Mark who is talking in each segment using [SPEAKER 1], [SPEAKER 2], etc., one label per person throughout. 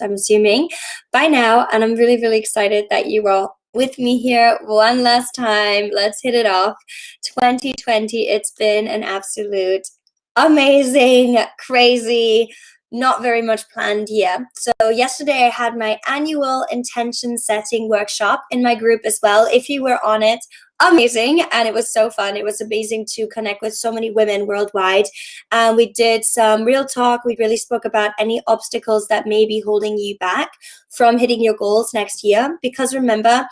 [SPEAKER 1] I'm assuming, by now. And I'm really, really excited that you are with me here one last time. Let's hit it off. 2020, it's been an absolute amazing, crazy, not very much planned year. So yesterday I had my annual intention setting workshop in my group as well. If you were on it, amazing, and it was so fun. It was amazing to connect with so many women worldwide. We did some real talk. We really spoke about any obstacles that may be holding you back from hitting your goals next year, because remember,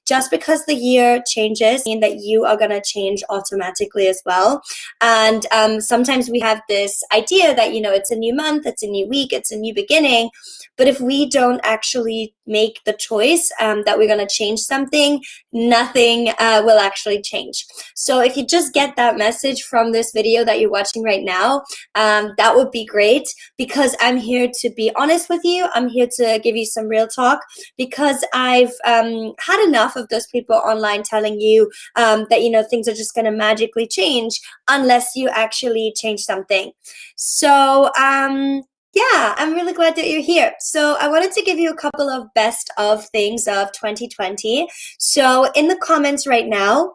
[SPEAKER 1] just because the year changes mean that you are going to change automatically as well. And sometimes we have this idea that, it's a new month, it's a new week, it's a new beginning. But if we don't actually make the choice that we're going to change something, nothing will actually change. So if you just get that message from this video that you're watching right now, that would be great, because I'm here to be honest with you. I'm here to give you some real talk, because I've had enough of those people online telling you that, things are just going to magically change unless you actually change something. So, yeah, I'm really glad that you're here. So I wanted to give you a couple of best of things of 2020. So in the comments right now,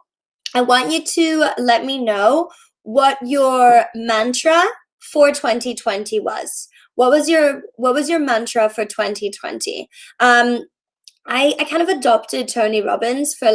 [SPEAKER 1] I want you to let me know what your mantra for 2020 was. What was your mantra for 2020? I kind of adopted Tony Robbins for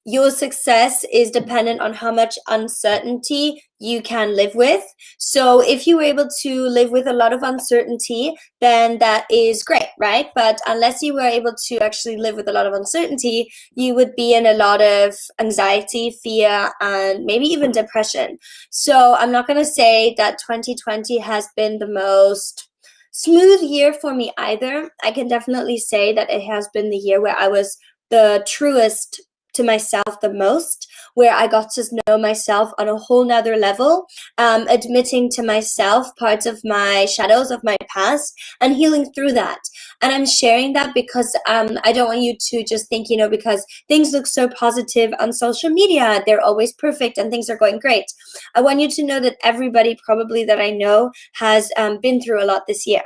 [SPEAKER 1] your success is dependent on how much uncertainty you can live with. So if you were able to live with a lot of uncertainty, then that is great, right? But unless you were able to actually live with a lot of uncertainty, you would be in a lot of anxiety, fear, and maybe even depression. So I'm not going to say that 2020 has been the most smooth year for me either. I can definitely say that it has been the year where I was the truest to myself the most, where I got to know myself on a whole nother level, admitting to myself parts of my shadows of my past and healing through that. And I'm sharing that because I don't want you to just think, because things look so positive on social media, they're always perfect and things are going great. I want you to know that everybody probably that I know has been through a lot this year.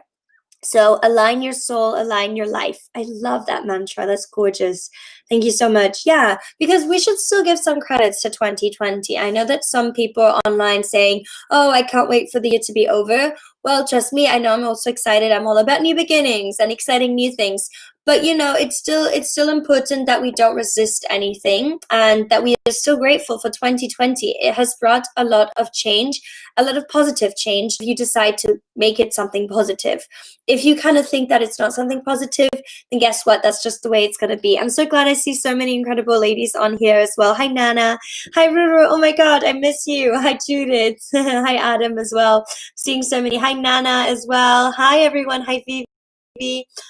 [SPEAKER 1] So align your soul, align your life. I love that mantra. That's gorgeous. Thank you so much. Yeah, because we should still give some credits to 2020. I know that some people are online saying, oh, I can't wait for the year to be over. Well, trust me, I know I'm also excited. I'm all about new beginnings and exciting new things. But it's still important that we don't resist anything and that we are still grateful for 2020. It has brought a lot of change, a lot of positive change. If you decide to make it something positive, if you kind of think that it's not something positive, then guess what? That's just the way it's going to be. I'm so glad I see so many incredible ladies on here as well. Hi, Nana. Hi, Ruru. Oh my God, I miss you. Hi, Judith. Hi, Adam as well. Seeing so many. Hi, Nana as well. Hi, everyone. Hi, Vivi.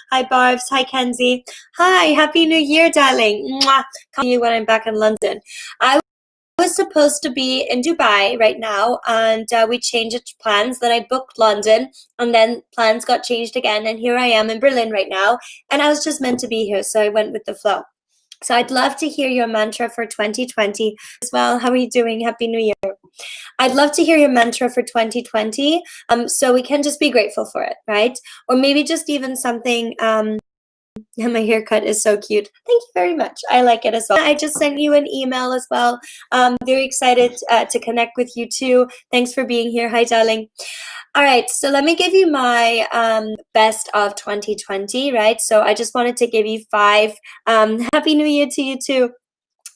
[SPEAKER 1] Hi, Barbs. Hi, Kenzie. Hi, Happy New Year, darling. Mwah. Call you when I'm back in London. I was supposed to be in Dubai right now, and we changed plans. Then I booked London, and then plans got changed again, and here I am in Berlin right now, and I was just meant to be here, so I went with the flow. So I'd love to hear your mantra for 2020 as well. How are you doing? Happy New Year. I'd love to hear your mantra for 2020, so we can just be grateful for it, right? Or maybe just even something, yeah, my haircut is so cute. Thank you very much. I like it as well. I just sent you an email as well. Very excited to connect with you too. Thanks for being here. Hi, darling. All right, so let me give you my best of 2020, right? So I just wanted to give you 5. Happy New Year to you too.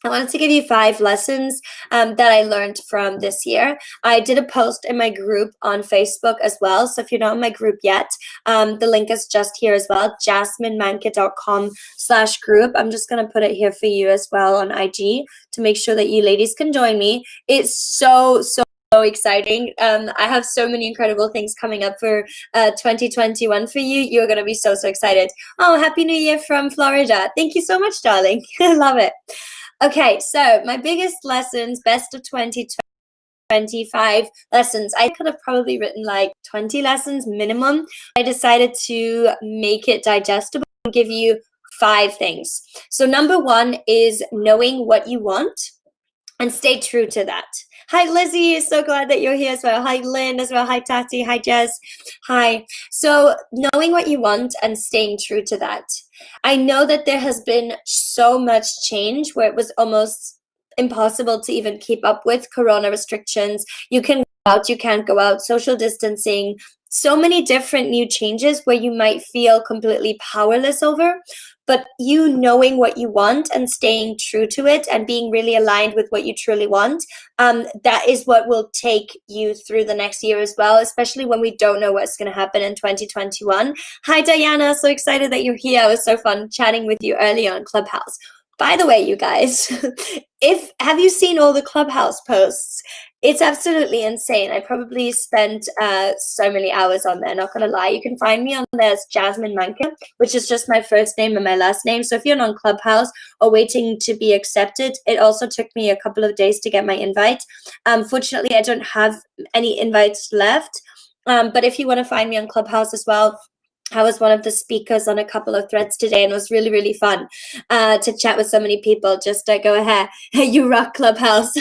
[SPEAKER 1] I wanted to give you 5 lessons that I learned from this year. I did a post in my group on Facebook as well. So if you're not in my group yet, the link is just here as well, jasminemanke.com/group. I'm just going to put it here for you as well on IG to make sure that you ladies can join me. It's so exciting. I have so many incredible things coming up for 2021 for you. You're going to be so excited. Oh, Happy New Year from Florida. Thank you so much, darling. I love it. Okay, so my biggest lessons, best of 2025 lessons. I could have probably written 20 lessons minimum. I decided to make it digestible and give you 5 things. So number 1 is knowing what you want and stay true to that. Hi, Lizzie. So glad that you're here as well. Hi, Lynn as well. Hi, Tati. Hi, Jess. Hi. So, knowing what you want and staying true to that. I know that there has been so much change where it was almost impossible to even keep up with corona restrictions. You can go out, you can't go out, social distancing, so many different new changes where you might feel completely powerless over. But you knowing what you want and staying true to it and being really aligned with what you truly want, that is what will take you through the next year as well, especially when we don't know what's going to happen in 2021. Hi, Diana. So excited that you're here. It was so fun chatting with you early on Clubhouse. By the way, you guys, if have you seen all the Clubhouse posts? It's absolutely insane. I probably spent so many hours on there, not gonna lie. You can find me on there as Jasmine Manka, which is just my first name and my last name. So if you're on Clubhouse or waiting to be accepted, it also took me a couple of days to get my invite. Fortunately, I don't have any invites left. But if you want to find me on Clubhouse as well, I was one of the speakers on a couple of threads today, and it was really, really fun to chat with so many people. Just go ahead. You rock, Clubhouse.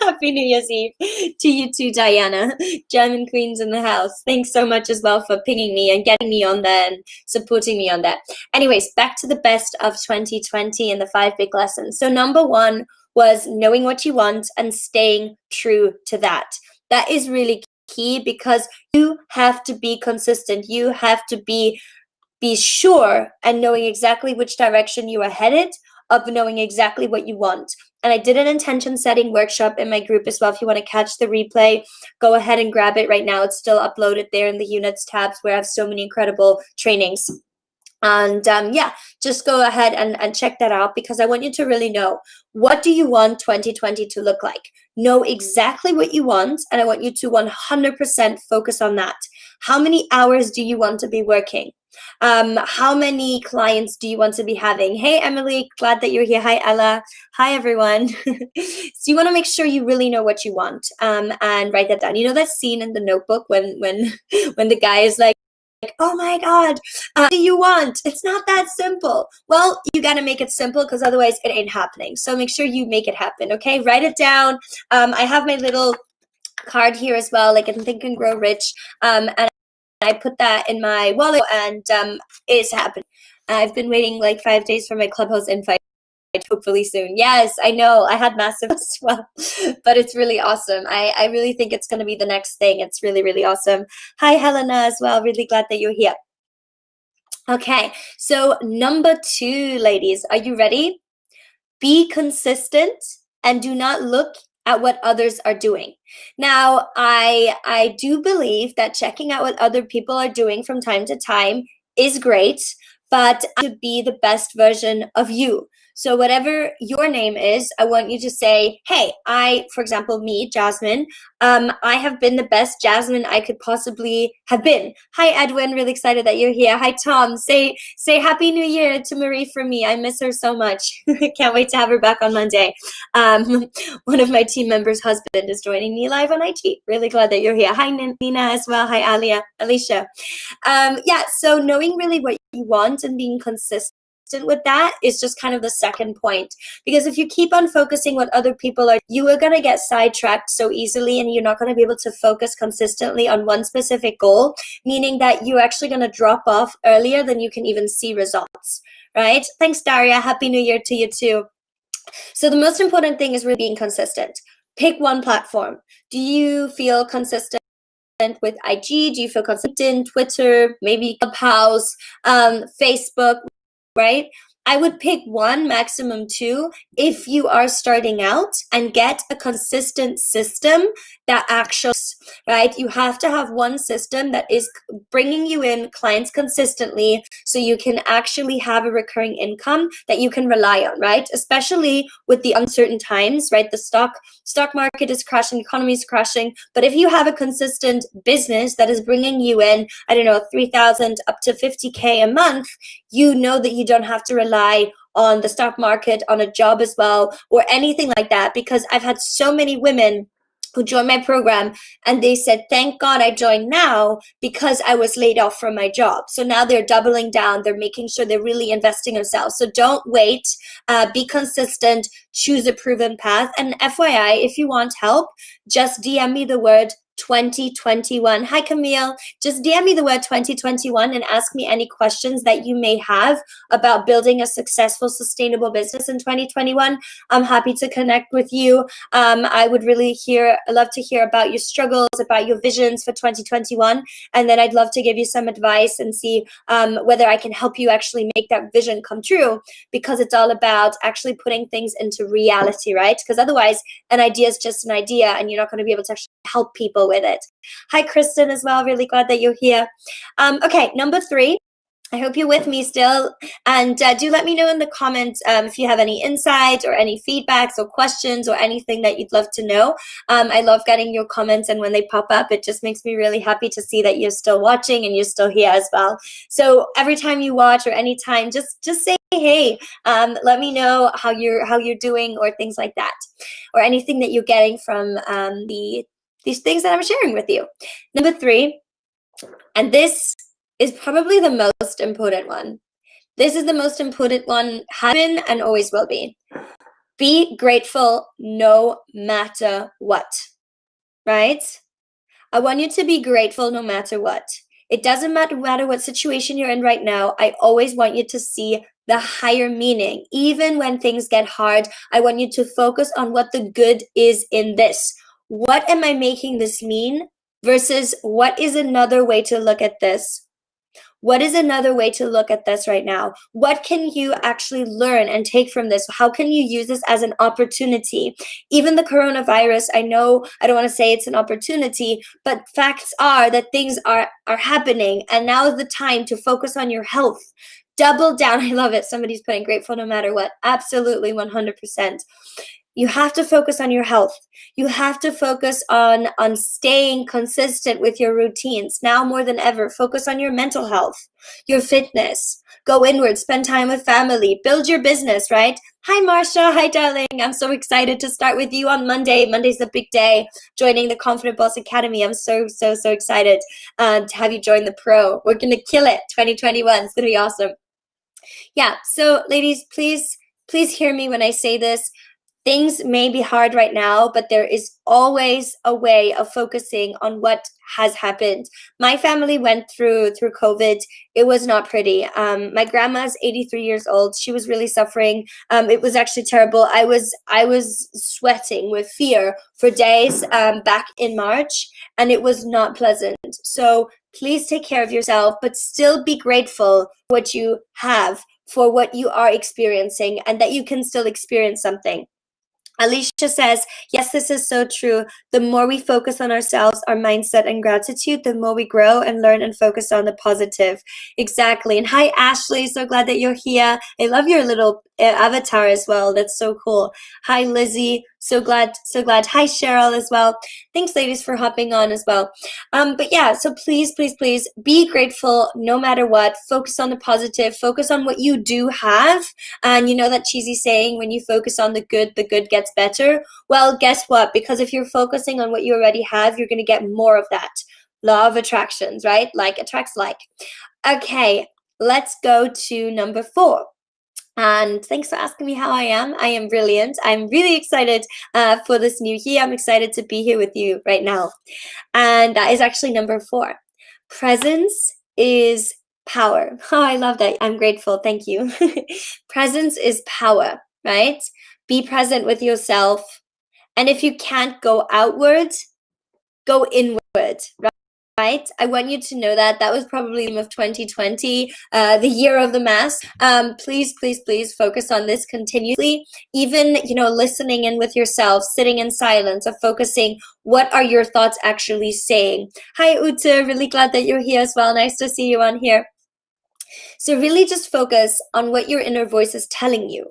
[SPEAKER 1] Happy New Year's Eve to you too, Diana. German Queens in the house. Thanks so much as well for pinging me and getting me on there and supporting me on that. Anyways, back to the best of 2020 and the 5 big lessons. So number 1 was knowing what you want and staying true to that. That is really key because you have to be consistent. You have to be sure and knowing exactly which direction you are headed, of knowing exactly what you want. And I did an intention setting workshop in my group as well. If you want to catch the replay, go ahead and grab it right now. It's still uploaded there in the units tabs where I have so many incredible trainings. And yeah, just go ahead and check that out because I want you to really know, what do you want 2020 to look like? Know exactly what you want, and I want you to 100% focus on that. How many hours do you want to be working? How many clients do you want to be having? Hey, Emily, glad that you're here. Hi, Ella. Hi, everyone. So you want to make sure you really know what you want and write that down. You know that scene in The Notebook when when the guy is like, oh my God, what do you want? It's not that simple. Well, you got to make it simple because otherwise it ain't happening. So make sure you make it happen, okay? Write it down. I have my little card here as well, like in Think and Grow Rich. And I put that in my wallet and it's happened. I've been waiting like 5 days for my Clubhouse invite. Hopefully soon. Yes, I know. I had massive as well, but it's really awesome. I really think it's going to be the next thing. It's really, really awesome. Hi, Helena, as well. Really glad that you're here. Okay, so number 2, ladies, are you ready? Be consistent and do not look at what others are doing. Now, I do believe that checking out what other people are doing from time to time is great, but to be the best version of you. So whatever your name is, I want you to say, hey, for example, me, Jasmine, I have been the best Jasmine I could possibly have been. Hi, Edwin, really excited that you're here. Hi, Tom, say Happy New Year to Marie from me. I miss her so much. Can't wait to have her back on Monday. One of my team members' husband is joining me live on IT. Really glad that you're here. Hi, Nina as well. Hi, Alicia. Yeah, so knowing really what you want and being consistent with that is just kind of the second point, because if you keep on focusing what other people are, you are going to get sidetracked so easily and you're not going to be able to focus consistently on one specific goal, meaning that you're actually going to drop off earlier than you can even see results, right? Thanks, Daria. Happy New Year to you too. So the most important thing is really being consistent. Pick one platform. Do you feel consistent with IG? Do you feel consistent? Twitter, maybe Clubhouse, Facebook, right? I would pick 1, maximum 2, if you are starting out, and get a consistent system that actually, right? You have to have one system that is bringing you in clients consistently so you can actually have a recurring income that you can rely on, right? Especially with the uncertain times, right? The stock market is crashing, economy is crashing. But if you have a consistent business that is bringing you in, I don't know, 3,000 up to 50K a month, you know that you don't have to rely on the stock market, on a job as well, or anything like that. Because I've had so many women who joined my program, and they said, thank God I joined now because I was laid off from my job. So now they're doubling down. They're making sure they're really investing in themselves. So don't wait. Be consistent. Choose a proven path. And FYI, if you want help, just DM me the word 2021. Hi, Camille. Just DM me the word 2021 and ask me any questions that you may have about building a successful, sustainable business in 2021. I'm happy to connect with you. I would really love to hear about your struggles, about your visions for 2021. And then I'd love to give you some advice and see whether I can help you actually make that vision come true, because it's all about actually putting things into reality, right? Because otherwise an idea is just an idea and you're not going to be able to actually help people with it. Hi, Kristen, as well. Really glad that you're here. Okay, number 3. I hope you're with me still. And do let me know in the comments if you have any insights or any feedbacks or questions or anything that you'd love to know. I love getting your comments, and when they pop up, it just makes me really happy to see that you're still watching and you're still here as well. So every time you watch or anytime, just say hey. Let me know how you're doing or things like that, or anything that you're getting from these things that I'm sharing with you. Number 3, and this is probably the most important one. This is the most important one, has been and always will be. Be grateful no matter what, right? I want you to be grateful no matter what. It doesn't matter what situation you're in right now. I always want you to see the higher meaning. Even when things get hard, I want you to focus on what the good is in this. What am I making this mean versus what is another way to look at this? What is another way to look at this right now? What can you actually learn and take from this? How can you use this as an opportunity? Even the coronavirus, I know I don't want to say it's an opportunity, but facts are that things are happening, and now is the time to focus on your health. Double down. I love it. Somebody's putting grateful no matter what. Absolutely, 100%. You have to focus on your health. You have to focus on staying consistent with your routines. Now more than ever, focus on your mental health, your fitness. Go inward, spend time with family, build your business, right? Hi, Marsha. Hi, darling. I'm so excited to start with you on Monday. Monday's a big day, joining the Confident Boss Academy. I'm so excited to have you join the pro. We're going to kill it 2021. It's going to be awesome. Yeah, so ladies, please hear me when I say this. Things may be hard right now, but there is always a way of focusing on what has happened. My family went through COVID. It was not pretty. My grandma's 83 years old. She was really suffering. It was actually terrible. I was sweating with fear for days back in March, and it was not pleasant. So please take care of yourself, but still be grateful for what you have, for what you are experiencing, and that you can still experience something. Alicia says, yes, this is so true. The more we focus on ourselves, our mindset and gratitude, the more we grow and learn and focus on the positive. Exactly. And hi, Ashley. So glad that you're here. I love your little avatar as well. That's so cool. Hi, Lizzie. So glad. Hi, Cheryl as well. Thanks, ladies, for hopping on as well. But yeah, so please be grateful no matter what. Focus on the positive. Focus on what you do have. And you know that cheesy saying, when you focus on the good gets better. Well, guess what? Because if you're focusing on what you already have, you're going to get more of that. Law of attractions, right? Like attracts like. Okay, let's go to number 4. And thanks for asking me how I am. I am brilliant. I'm really excited for this new year. I'm excited to be here with you right now. And that is actually number 4. Presence is power. Oh, I love that. I'm grateful. Thank you. Presence is power, right? Be present with yourself. And if you can't go outward, go inward, right? I want you to know that was probably the theme of 2020, the year of the mask. Please focus on this continuously. Even, listening in with yourself, sitting in silence, of focusing, what are your thoughts actually saying? Hi, Ute, really glad that you're here as well. Nice to see you on here. So really just focus on what your inner voice is telling you.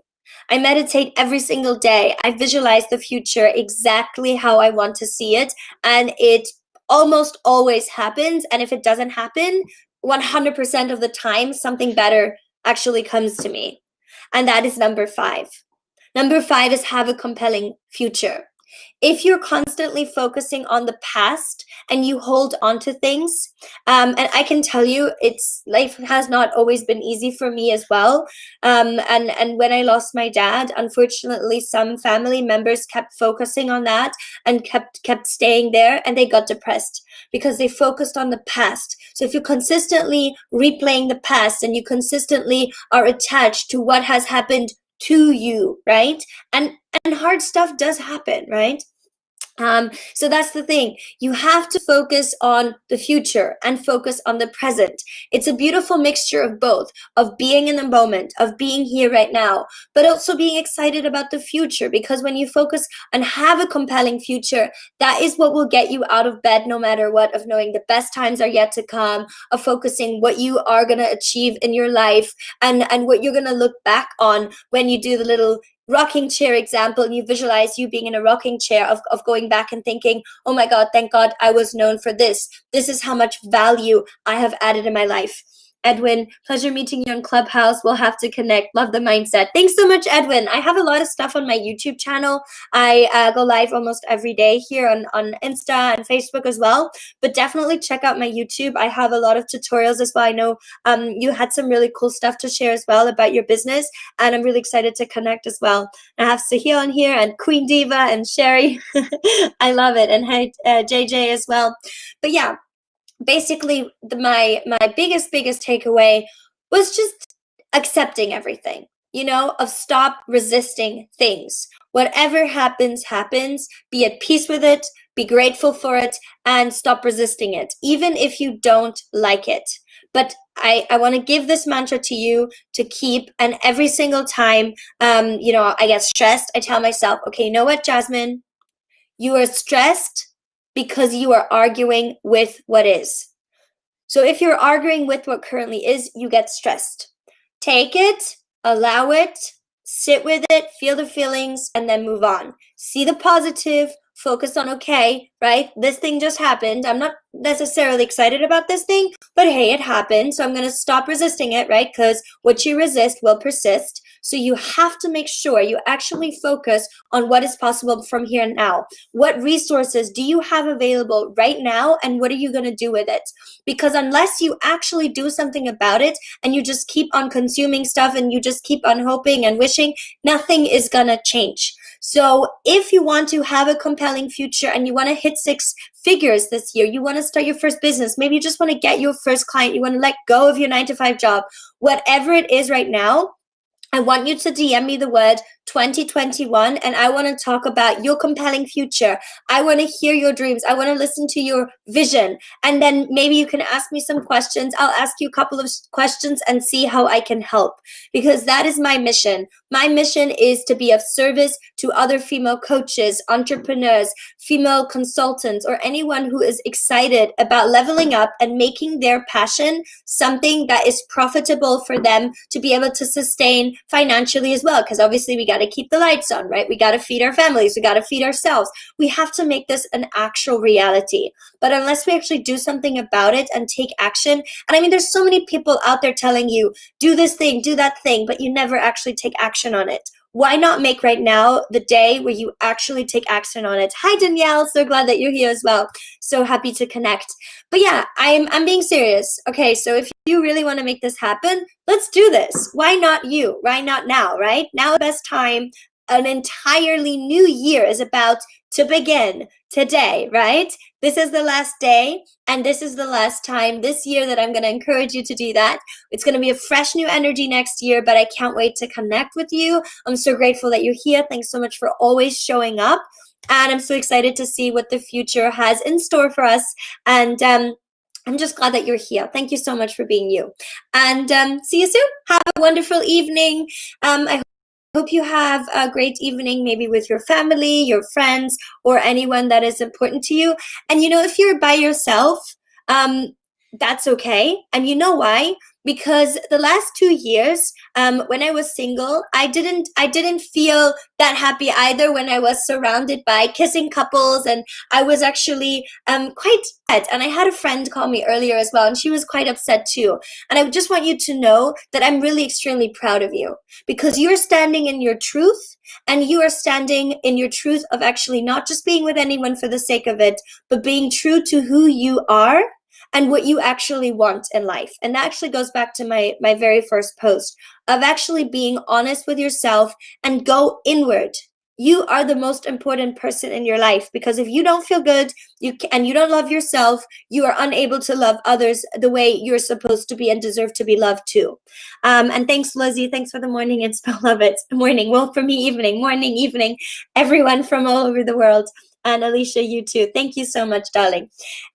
[SPEAKER 1] I meditate every single day. I visualize the future exactly how I want to see it, and it almost always happens. And if it doesn't happen, 100% of the time, something better actually comes to me. And that is number 5. Number 5 is have a compelling future. If you're constantly focusing on the past and you hold on to things, and I can tell you, it's life has not always been easy for me as well. And when I lost my dad, unfortunately, some family members kept focusing on that and kept staying there, and they got depressed because they focused on the past. So if you're consistently replaying the past and you consistently are attached to what has happened to you, right? And hard stuff does happen, right? So that's the thing. You have to focus on the future and focus on the present. It's a beautiful mixture of both, of being in the moment, of being here right now, but also being excited about the future. Because when you focus and have a compelling future, that is what will get you out of bed no matter what, of knowing the best times are yet to come, of focusing what you are going to achieve in your life, and what you're going to look back on when you do the little rocking chair example, and you visualize you being in a rocking chair, of going back and thinking, oh my God, thank God I was known for this. This is how much value I have added in my life. Edwin, pleasure meeting you on Clubhouse. We'll have to connect. Love the mindset. Thanks so much, Edwin. I have a lot of stuff on my YouTube channel. I go live almost every day here on Insta and Facebook as well. But definitely check out my YouTube. I have a lot of tutorials as well. I know you had some really cool stuff to share as well about your business, and I'm really excited to connect as well. I have Sahil on here, and Queen Diva, and Sherry. I love it. And hey, JJ as well. But yeah, basically my biggest takeaway was just accepting everything, of stop resisting things. Whatever happens, be at peace with it, be grateful for it, and stop resisting it, even if you don't like it. But I want to give this mantra to you to keep, and every single time I get stressed, I tell myself, okay, you know what, Jasmine, you are stressed because you are arguing with what is. So if you're arguing with what currently is, you get stressed. Take it, allow it, sit with it, feel the feelings, and then move on. See the positive, focus on, okay, right? This thing just happened. I'm not necessarily excited about this thing, but hey, it happened. So I'm going to stop resisting it, right? Because what you resist will persist. So you have to make sure you actually focus on what is possible from here and now. What resources do you have available right now, and what are you going to do with it? Because unless you actually do something about it and you just keep on consuming stuff and you just keep on hoping and wishing, nothing is going to change. So if you want to have a compelling future and you want to hit 6 figures this year, you want to start your first business, maybe you just want to get your first client, you want to let go of your 9-to-5 job, whatever it is right now, I want you to DM me the word 2021, and I want to talk about your compelling future. I want to hear your dreams. I want to listen to your vision. And then maybe you can ask me some questions. I'll ask you a couple of questions and see how I can help, because that is my mission. My mission is to be of service to other female coaches, entrepreneurs, female consultants, or anyone who is excited about leveling up and making their passion something that is profitable for them to be able to sustain financially as well. Because obviously we got to keep the lights on, right? We got to feed our families. We got to feed ourselves. We have to make this an actual reality. But unless we actually do something about it and take action, and I mean, there's so many people out there telling you, do this thing, do that thing, but you never actually take action on it. Why not make right now the day where you actually take action on it? Hi, Danielle. So glad that you're here as well. So happy to connect. But yeah, I'm being serious. Okay, so if you really want to make this happen, let's do this. Why not you? Why not now, right? Now the best time. An entirely new year is about to begin today, right? This is the last day, and this is the last time this year that I'm going to encourage you to do that. It's going to be a fresh new energy next year, but I can't wait to connect with you. I'm so grateful that you're here. Thanks so much for always showing up. And I'm so excited to see what the future has in store for us. And I'm just glad that you're here. Thank you so much for being you. And see you soon. Have a wonderful evening. I hope you have a great evening, maybe with your family, your friends, or anyone that is important to you. And if you're by yourself, that's okay. And you know why? Because the last 2 years, when I was single, I didn't feel that happy either when I was surrounded by kissing couples, and I was actually quite upset. And I had a friend call me earlier as well, and she was quite upset too. And I just want you to know that I'm really extremely proud of you, because you're standing in your truth, and you are standing in your truth of actually not just being with anyone for the sake of it, but being true to who you are and what you actually want in life. And that actually goes back to my very first post of actually being honest with yourself and go inward. You are the most important person in your life, because if you don't feel good, and you don't love yourself, you are unable to love others the way you're supposed to be and deserve to be loved too. And thanks, Lizzie. Thanks for the morning and spell of it. Morning. Well, for me, evening, morning, evening. Everyone from all over the world. And Alicia, you too. Thank you so much, darling.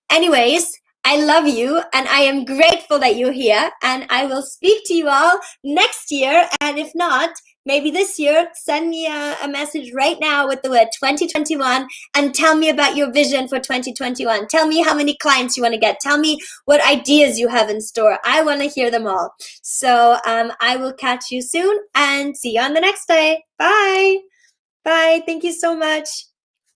[SPEAKER 1] Anyways, I love you, and I am grateful that you're here, and I will speak to you all next year. And if not, maybe this year, send me a message right now with the word 2021 and tell me about your vision for 2021. Tell me how many clients you want to get. Tell me what ideas you have in store. I want to hear them all. So I will catch you soon and see you on the next day. Bye. Bye. Thank you so much.